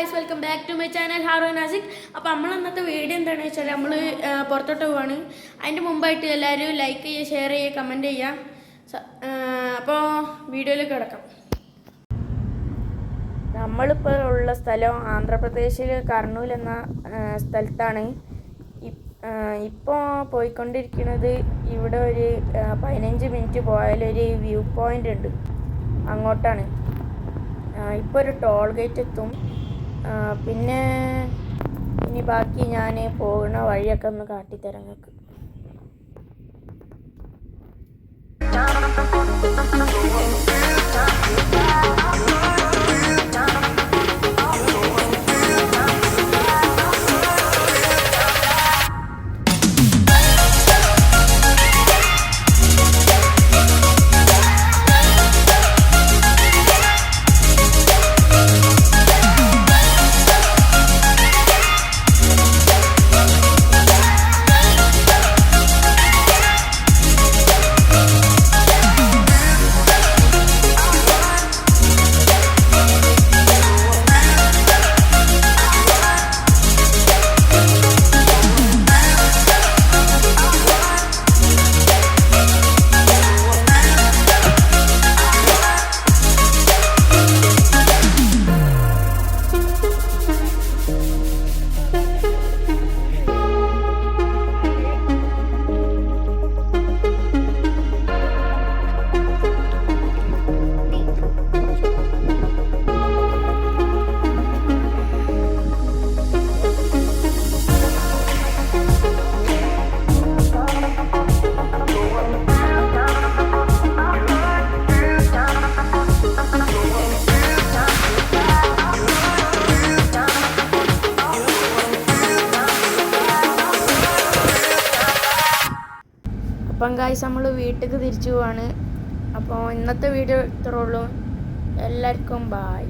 Guys, welcome back to my channel Haroon Nasik. അപ്പോൾ നമ്മൾ ഇന്നത്തെ വീഡിയോ എന്താണെന്ന് വെച്ചാൽ നമ്മൾ പുറത്തോട്ട് പോവാണ്. അതിൻ്റെ മുമ്പായിട്ട് എല്ലാവരും ലൈക്ക് ചെയ്യുക, ഷെയർ ചെയ്യുക, കമൻറ്റ് ചെയ്യുക. അപ്പോൾ വീഡിയോയിൽ കിടക്കാം. നമ്മളിപ്പോൾ ഉള്ള സ്ഥലം ആന്ധ്രാപ്രദേശിൽ കർണൂൽ എന്ന സ്ഥലത്താണ്. ഇപ്പോൾ പോയിക്കൊണ്ടിരിക്കുന്നത് ഇവിടെ ഒരു 15 മിനിറ്റ് പോയാലൊരു വ്യൂ പോയിൻ്റ് ഉണ്ട്, അങ്ങോട്ടാണ്. ഇപ്പോൾ ഒരു ടോൾ ഗേറ്റ് എത്തും. പിന്നെ ഇനി ബാക്കി ഞാൻ പോകുന്ന വഴിയൊക്കെ ഒന്ന് കാട്ടിത്തരാം നിങ്ങൾക്ക്. അപ്പം ഗായ്സ്, നമ്മൾ വീട്ടിലേക്ക് തിരിച്ചു പോവാണ്. അപ്പോൾ ഇന്നത്തെ വീഡിയോ ഇത്രേ ഉള്ളൂ. എല്ലാവർക്കും ബായ്.